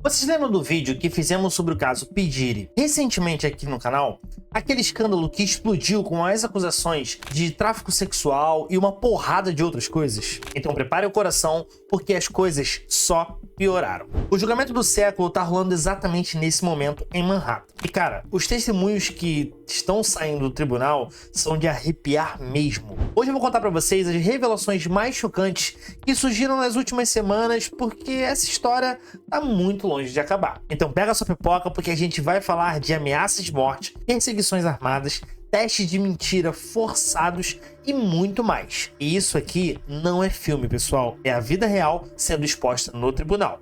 Vocês lembram do vídeo que fizemos sobre o caso P. Diddy recentemente aqui no canal? Aquele escândalo que explodiu com as acusações de tráfico sexual e uma porrada de outras coisas? Então prepare o coração, porque as coisas só pioraram. O julgamento do século tá rolando exatamente nesse momento em Manhattan. E cara, os testemunhos que estão saindo do tribunal são de arrepiar mesmo. Hoje eu vou contar pra vocês as revelações mais chocantes que surgiram nas últimas semanas, porque essa história tá muito longe de acabar. Então pega sua pipoca, porque a gente vai falar de ameaças de morte, perseguições armadas, testes de mentira forçados e muito mais. E isso aqui não é filme, pessoal, é a vida real sendo exposta no tribunal.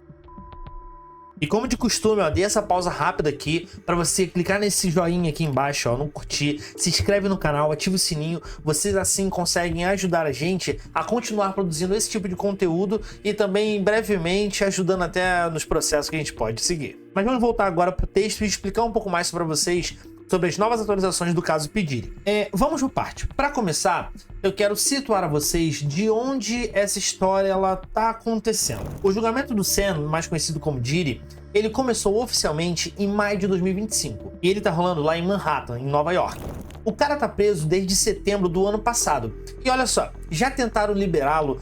E como de costume, ó, dei essa pausa rápida aqui para você clicar nesse joinha aqui embaixo, ó, no curtir, se inscreve no canal, ativa o sininho, vocês assim conseguem ajudar a gente a continuar produzindo esse tipo de conteúdo e também brevemente ajudando até nos processos que a gente pode seguir. Mas vamos voltar agora pro texto e explicar um pouco mais para vocês sobre as novas atualizações do caso P. Diddy. Vamos por parte. Para começar, eu quero situar a vocês de onde essa história ela tá acontecendo. O julgamento do Sam, mais conhecido como Diddy, ele começou oficialmente em maio de 2025 e ele tá rolando lá em Manhattan, em Nova York. O cara tá preso desde setembro do ano passado e olha só, já tentaram liberá-lo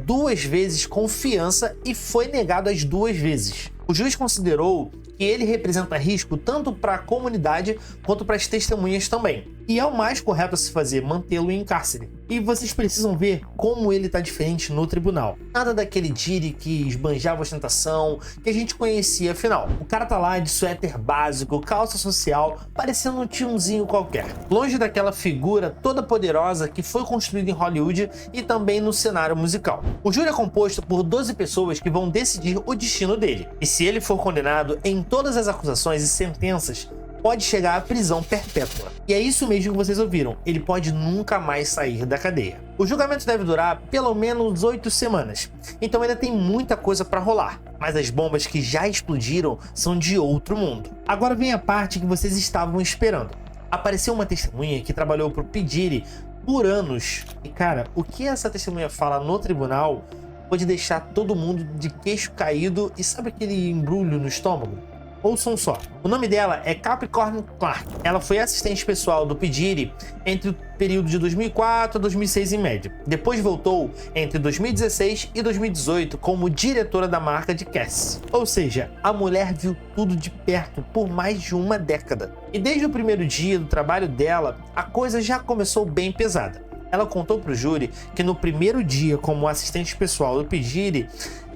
2 vezes com fiança e foi negado as 2 vezes. O juiz considerou que ele representa risco tanto para a comunidade quanto para as testemunhas também. E é o mais correto a se fazer, mantê-lo em cárcere. E vocês precisam ver como ele tá diferente no tribunal. Nada daquele Diddy que esbanjava ostentação, que a gente conhecia, afinal. O cara tá lá de suéter básico, calça social, parecendo um tiozinho qualquer. Longe daquela figura toda poderosa que foi construída em Hollywood e também no cenário musical. O júri é composto por 12 pessoas que vão decidir o destino dele. E se ele for condenado em todas as acusações e sentenças, pode chegar à prisão perpétua. E é isso mesmo que vocês ouviram, ele pode nunca mais sair da cadeia. O julgamento deve durar pelo menos 8 semanas, então ainda tem muita coisa para rolar, mas as bombas que já explodiram são de outro mundo. Agora vem a parte que vocês estavam esperando. Apareceu uma testemunha que trabalhou pro P. Diddy por anos, e cara, o que essa testemunha fala no tribunal pode deixar todo mundo de queixo caído e sabe aquele embrulho no estômago? Ouçam só. O nome dela é Capricorn Clark. Ela foi assistente pessoal do P. Diddy entre o período de 2004 a 2006 em média. Depois voltou entre 2016 e 2018 como diretora da marca de Cass. Ou seja, a mulher viu tudo de perto por mais de uma década. E desde o primeiro dia do trabalho dela, a coisa já começou bem pesada. Ela contou para o júri que no primeiro dia como assistente pessoal do P. Diddy,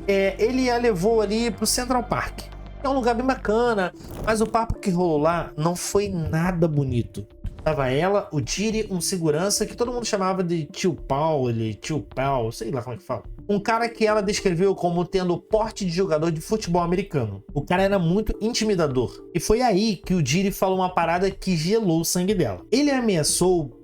ele a levou ali para o Central Park. É um lugar bem bacana, mas o papo que rolou lá não foi nada bonito. Tava ela, o Diddy, um segurança que todo mundo chamava de tio Paul, sei lá como é que fala. Um cara que ela descreveu como tendo porte de jogador de futebol americano. O cara era muito intimidador. E foi aí que o Diddy falou uma parada que gelou o sangue dela. Ele ameaçou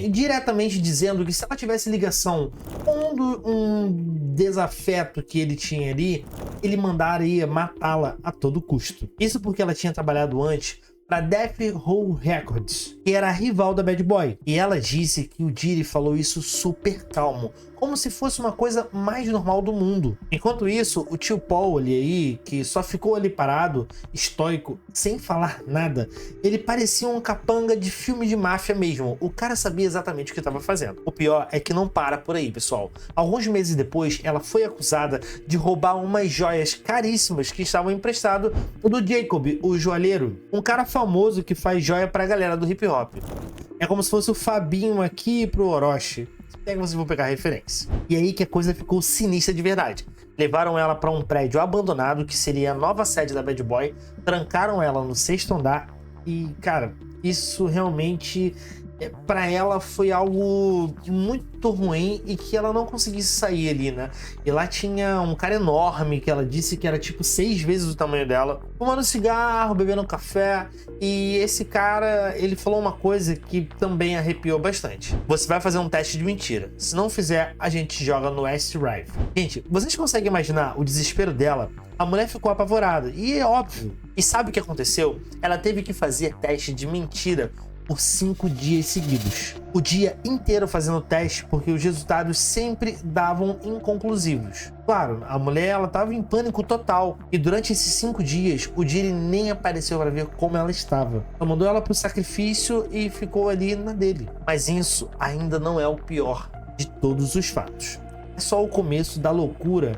diretamente dizendo que se ela tivesse ligação com um desafeto que ele tinha ali, ele mandaria matá-la a todo custo. Isso porque ela tinha trabalhado antes para Death Row Records, que era a rival da Bad Boy. E ela disse que o Diddy falou isso super calmo, como se fosse uma coisa mais normal do mundo. Enquanto isso, o tio Paul ali, que só ficou ali parado, estoico, sem falar nada, ele parecia um capanga de filme de máfia mesmo. O cara sabia exatamente o que estava fazendo. O pior é que não para por aí, pessoal. Alguns meses depois, ela foi acusada de roubar umas joias caríssimas que estavam emprestadas do Jacob, o joalheiro, um cara famoso que faz joia pra galera do hip hop. É como se fosse o Fabinho aqui pro Orochi. Até que vocês vão pegar a referência. E aí que a coisa ficou sinistra de verdade. Levaram ela para um prédio abandonado, que seria a nova sede da Bad Boy, trancaram ela no 6º andar e, cara, isso realmente para ela foi algo muito ruim e que ela não conseguisse sair ali, né? E lá tinha um cara enorme que ela disse que era tipo 6 vezes o tamanho dela, fumando cigarro, bebendo café. E esse cara, ele falou uma coisa que também arrepiou bastante. Você vai fazer um teste de mentira. Se não fizer, a gente joga no West Drive. Gente, vocês conseguem imaginar o desespero dela? A mulher ficou apavorada, e é óbvio. E sabe o que aconteceu? Ela teve que fazer teste de mentira por 5 dias seguidos. O dia inteiro fazendo teste porque os resultados sempre davam inconclusivos. Claro, a mulher estava em pânico total e durante esses 5 dias o Jiri nem apareceu para ver como ela estava. Só mandou ela para o sacrifício e ficou ali na dele. Mas isso ainda não é o pior de todos os fatos. É só o começo da loucura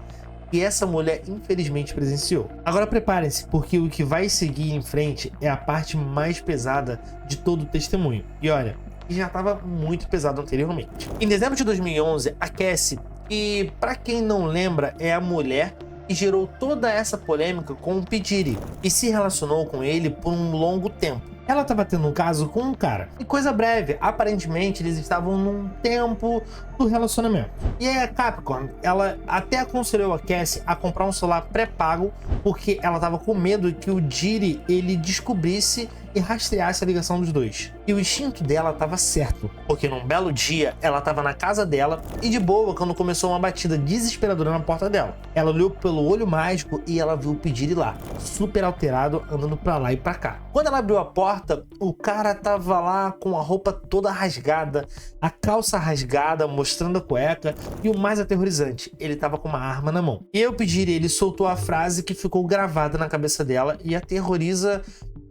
que essa mulher infelizmente presenciou. Agora preparem-se, porque o que vai seguir em frente é a parte mais pesada de todo o testemunho. E olha, já estava muito pesado anteriormente. Em dezembro de 2011, a Cassie, que para quem não lembra é a mulher que gerou toda essa polêmica com o P. Diddy e se relacionou com ele por um longo tempo. Ela estava tendo um caso com um cara. E coisa breve, aparentemente eles estavam num tempo do relacionamento. E aí a Capricorn, ela até aconselhou a Cassie a comprar um celular pré-pago porque ela estava com medo que o Diddy ele descobrisse e rastreasse a ligação dos dois. E o instinto dela estava certo, porque num belo dia ela estava na casa dela e de boa quando começou uma batida desesperadora na porta dela. Ela olhou pelo olho mágico e ela viu o P. Diddy lá, super alterado, andando pra lá e pra cá. Quando ela abriu a porta, o cara tava lá com a roupa toda rasgada, a calça rasgada, mostrando a cueca e o mais aterrorizante, ele tava com uma arma na mão. E eu pedi ele soltou a frase que ficou gravada na cabeça dela e aterroriza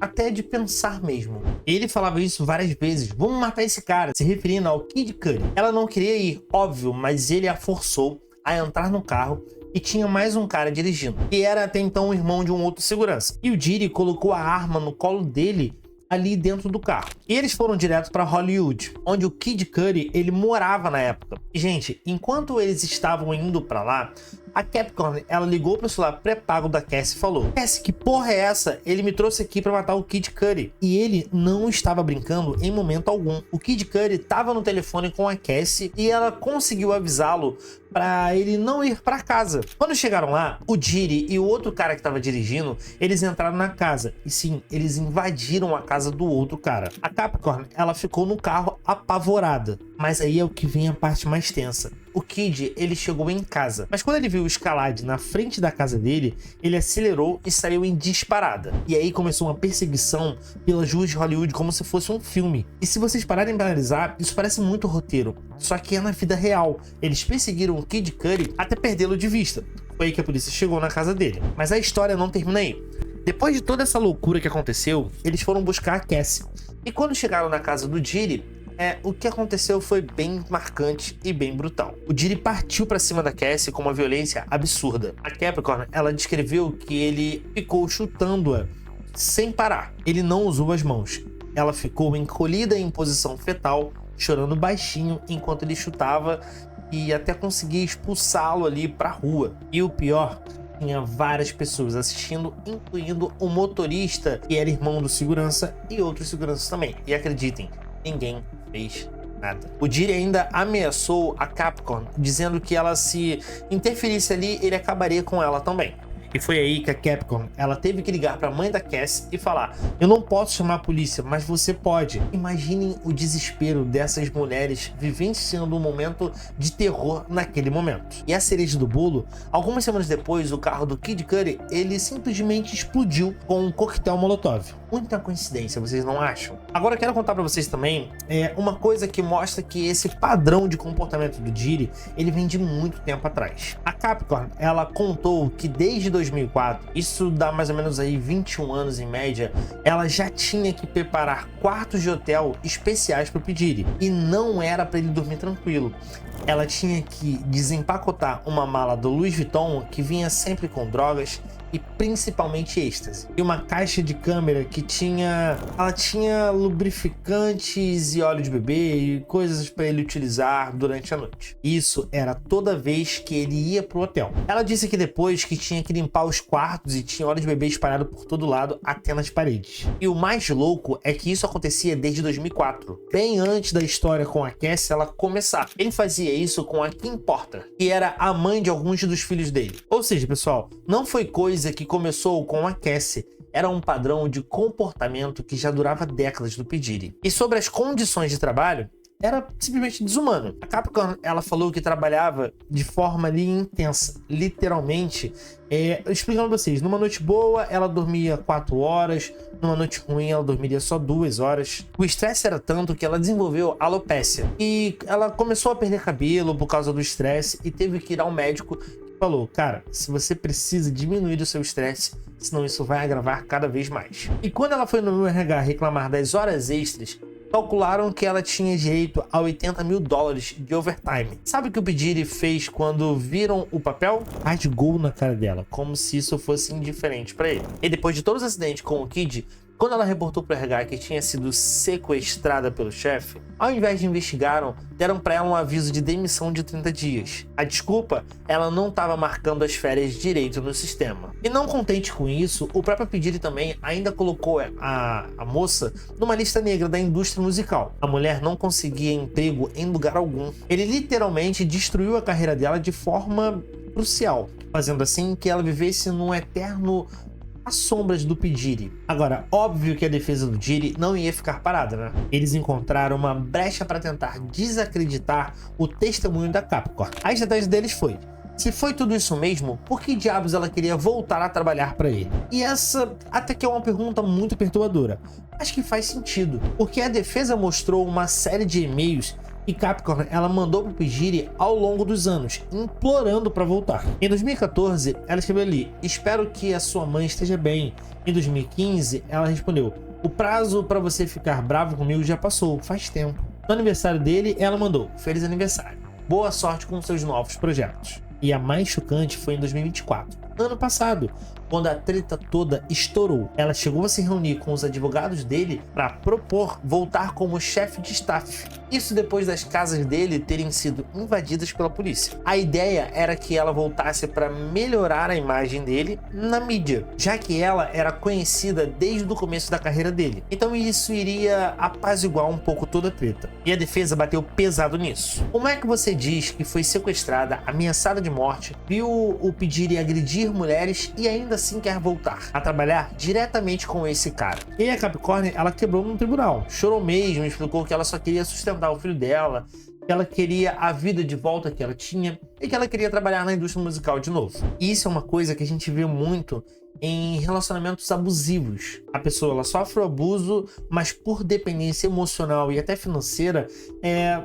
até de pensar mesmo. Ele falava isso várias vezes, vamos matar esse cara, se referindo ao Kid Cudi. Ela não queria ir, óbvio, mas ele a forçou a entrar no carro e tinha mais um cara dirigindo, que era até então o irmão de um outro segurança. E o Diddy colocou a arma no colo dele ali dentro do carro. E eles foram direto para Hollywood, onde o Kid Cudi ele morava na época. E gente, enquanto eles estavam indo para lá, a Capricorn, ela ligou pro celular pré-pago da Cassie e falou: Cassie, que porra é essa? Ele me trouxe aqui pra matar o Kid Cudi. E ele não estava brincando em momento algum. O Kid Cudi tava no telefone com a Cassie e ela conseguiu avisá-lo pra ele não ir pra casa. Quando chegaram lá, o Diddy e o outro cara que tava dirigindo, eles entraram na casa. E sim, eles invadiram a casa do outro cara. A Capricorn, ela ficou no carro apavorada. Mas aí é o que vem a parte mais tensa. O Kid, ele chegou em casa, mas quando ele viu o Scalad na frente da casa dele, ele acelerou e saiu em disparada. E aí começou uma perseguição pelas ruas de Hollywood como se fosse um filme. E se vocês pararem para analisar, isso parece muito roteiro, só que é na vida real. Eles perseguiram o Kid Cudi até perdê-lo de vista. Foi aí que a polícia chegou na casa dele. Mas a história não termina aí. Depois de toda essa loucura que aconteceu, eles foram buscar a Cassie. E quando chegaram na casa do Diddy, o que aconteceu foi bem marcante e bem brutal. O Diddy partiu pra cima da Cassie com uma violência absurda. A Capricorn, ela descreveu que ele ficou chutando-a sem parar. Ele não usou as mãos. Ela ficou encolhida em posição fetal, chorando baixinho enquanto ele chutava e até conseguia expulsá-lo ali pra rua. E o pior, tinha várias pessoas assistindo, incluindo o motorista, que era irmão do segurança, e outros seguranças também. E acreditem, ninguém fez nada. O Diddy ainda ameaçou a Capricorn, dizendo que ela se interferisse ali, ele acabaria com ela também. E foi aí que a Capricorn, ela teve que ligar para a mãe da Cassie e falar: eu não posso chamar a polícia, mas você pode. Imaginem o desespero dessas mulheres vivenciando um momento de terror naquele momento. E a cereja do bolo, algumas semanas depois, o carro do Kid Cudi, ele simplesmente explodiu com um coquetel molotov. Muita coincidência, vocês não acham? Agora eu quero contar para vocês também uma coisa que mostra que esse padrão de comportamento do Diddy, ele vem de muito tempo atrás. A Capricorn, ela contou que desde 2004, isso dá mais ou menos aí 21 anos em média, ela já tinha que preparar quartos de hotel especiais para o P. Diddy. E não era para ele dormir tranquilo. Ela tinha que desempacotar uma mala do Louis Vuitton que vinha sempre com drogas e principalmente êxtase. E uma caixa de câmera que ela tinha lubrificantes e óleo de bebê e coisas para ele utilizar durante a noite. Isso era toda vez que ele ia pro hotel. Ela disse que depois que tinha que limpar os quartos e tinha óleo de bebê espalhado por todo lado, até nas paredes. E o mais louco é que isso acontecia desde 2004, bem antes da história com a Cassie ela começar. Ele fazia isso com a Kim Porter, que era a mãe de alguns dos filhos dele. Ou seja, pessoal, não foi coisa que começou com a Cassie, era um padrão de comportamento que já durava décadas do P. Diddy. E sobre as condições de trabalho, era simplesmente desumano. A Capricorn, ela falou que trabalhava de forma ali intensa, literalmente. Explicando pra vocês, numa noite boa, ela dormia 4 horas, numa noite ruim, ela dormiria só 2 horas. O estresse era tanto que ela desenvolveu alopécia. E ela começou a perder cabelo por causa do estresse e teve que ir ao médico que falou, cara, se você precisa diminuir o seu estresse, senão isso vai agravar cada vez mais. E quando ela foi no RH reclamar das horas extras, calcularam que ela tinha direito a $80 mil de overtime. Sabe o que o P. Diddy fez quando viram o papel? Rasgou na cara dela, como se isso fosse indiferente para ele. E depois de todos os acidentes com o Kid, quando ela reportou para o RH que tinha sido sequestrada pelo chefe, ao invés de investigaram, deram para ela um aviso de demissão de 30 dias. A desculpa, ela não estava marcando as férias direito no sistema. E não contente com isso, o próprio P. Diddy também ainda colocou a moça numa lista negra da indústria musical. A mulher não conseguia emprego em lugar algum. Ele literalmente destruiu a carreira dela de forma crucial, fazendo assim que ela vivesse num eterno às sombras do P. Diddy. Agora, óbvio que a defesa do Diddy não ia ficar parada, né? Eles encontraram uma brecha para tentar desacreditar o testemunho da Capricorn. A estratégia deles foi: se foi tudo isso mesmo, por que diabos ela queria voltar a trabalhar para ele? E essa até que é uma pergunta muito perturbadora. Acho que faz sentido, porque a defesa mostrou uma série de e-mails que Capricorn ela mandou pro P. Diddy ao longo dos anos, implorando para voltar. Em 2014, ela escreveu ali: espero que a sua mãe esteja bem. Em 2015, ela respondeu: o prazo para você ficar bravo comigo já passou, faz tempo. No aniversário dele, ela mandou: feliz aniversário, boa sorte com seus novos projetos. E a mais chocante foi em 2024, ano passado, quando a treta toda estourou. Ela chegou a se reunir com os advogados dele para propor voltar como chefe de staff. Isso depois das casas dele terem sido invadidas pela polícia. A ideia era que ela voltasse para melhorar a imagem dele na mídia, já que ela era conhecida desde o começo da carreira dele. Então isso iria apaziguar um pouco toda a treta. E a defesa bateu pesado nisso. Como é que você diz que foi sequestrada, ameaçada de morte, viu o P. Diddy agredir mulheres e ainda assim quer voltar a trabalhar diretamente com esse cara? E a Capricorn, ela quebrou no tribunal, chorou mesmo, explicou que ela só queria sustentar o filho dela, que ela queria a vida de volta que ela tinha e que ela queria trabalhar na indústria musical de novo. E isso é uma coisa que a gente vê muito em relacionamentos abusivos. A pessoa ela sofre o abuso, mas por dependência emocional e até financeira,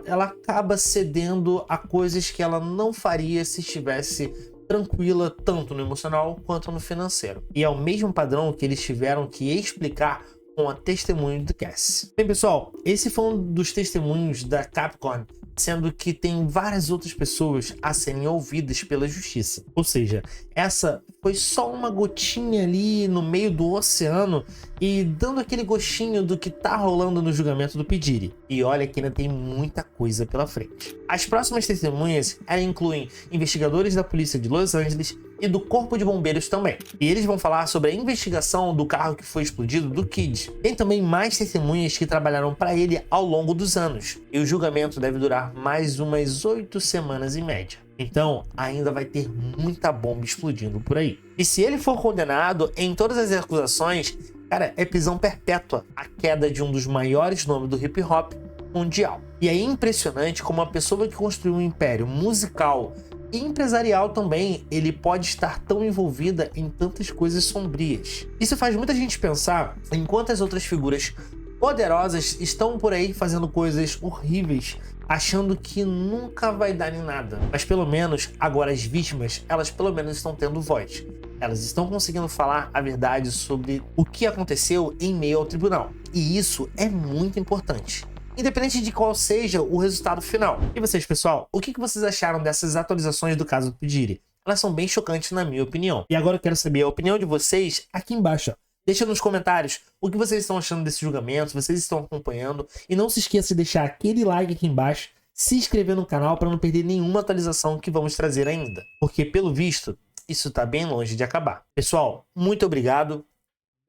ela acaba cedendo a coisas que ela não faria se estivesse tranquila tanto no emocional quanto no financeiro. E é o mesmo padrão que eles tiveram que explicar com a testemunho do Cassie. Bem, pessoal, esse foi um dos testemunhos da Capricorn, sendo que tem várias outras pessoas a serem ouvidas pela justiça. Ou seja, essa foi só uma gotinha ali no meio do oceano e dando aquele gostinho do que tá rolando no julgamento do P. Diddy. E olha que ainda tem muita coisa pela frente. As próximas testemunhas incluem investigadores da polícia de Los Angeles e do Corpo de Bombeiros também. E eles vão falar sobre a investigação do carro que foi explodido do Kid. Tem também mais testemunhas que trabalharam para ele ao longo dos anos. E o julgamento deve durar mais umas 8 semanas em média. Então, ainda vai ter muita bomba explodindo por aí. E se ele for condenado em todas as acusações, cara, é prisão perpétua, a queda de um dos maiores nomes do hip hop mundial. E é impressionante como uma pessoa que construiu um império musical e empresarial também, ele pode estar tão envolvida em tantas coisas sombrias. Isso faz muita gente pensar em quantas outras figuras poderosas estão por aí fazendo coisas horríveis, achando que nunca vai dar em nada. Mas pelo menos agora as vítimas, elas pelo menos estão tendo voz. Elas estão conseguindo falar a verdade sobre o que aconteceu em meio ao tribunal. E isso é muito importante, independente de qual seja o resultado final. E vocês, pessoal, o que vocês acharam dessas atualizações do caso do P. Diddy? Elas são bem chocantes na minha opinião. E agora eu quero saber a opinião de vocês aqui embaixo. Deixa nos comentários o que vocês estão achando desse julgamento, se vocês estão acompanhando. E não se esqueça de deixar aquele like aqui embaixo, se inscrever no canal para não perder nenhuma atualização que vamos trazer ainda. Porque, pelo visto, isso está bem longe de acabar. Pessoal, muito obrigado.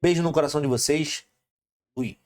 Beijo no coração de vocês. Fui.